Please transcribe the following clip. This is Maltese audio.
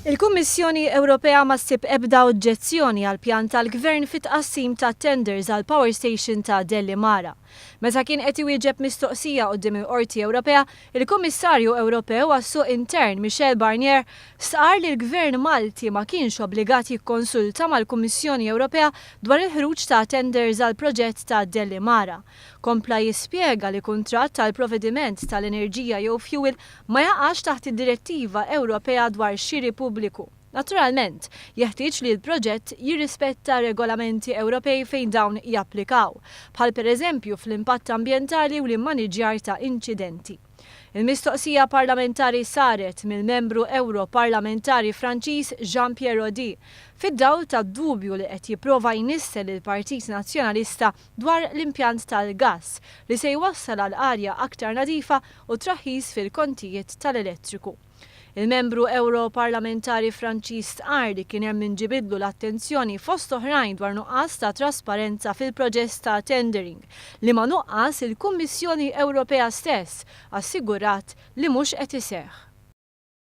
Il-Kummissjoni Ewropeja ma ssib ebda oġġezzjoni għal pjan tal-Gvern fit-tqassim ta' tenders għal power station ta' Delimara. Meta kien qed iwieġeb mistoqsija quddiem il-Qorti Ewropea, il-Kummissarju Ewropew għas-Suq Intern Michel Barnier stqarr li l-Gvern Malti ma kienx obbligat jikkonsulta mal-Kummissjoni Ewropea dwar il-ħruġ ta' tenders għal proġett ta' Delimara. Kompla jispjega li kuntratt tal-provvediment tal-enerġija jew fuel ma jaqax taħt id-Direttiva Ewropea dwar xiri pubbliku. Naturalment, jeħtieġ li l-proġett jirrispetta regolamenti Ewropej fejn dawn japplikaw, bħal pereżempju fl-impatt ambjentali u l-immaniġjar ta' inċidenti. Il-mistoqsija parlamentari saret mill-membru Ewroparlamentari Franċiż Jean-Pierre fid-dawl tad-dubju li qed jipprova jnissel il-Partit Nazzjonalista dwar l-impjant tal-gas li se jwassal għal arja aktar nadifa u traħħis fil-kontijiet tal-elettriku. Il-membru Ewroparlamentari Franċiż stqarr li kien hemm inġibidlu l-attenzjoni fost oħrajn dwar nuqqas ta' trasparenza fil-proġett ta' tendering li ma nuqqas il-Kummissjoni Ewropea stess assigurat li mhux qed iseħħ.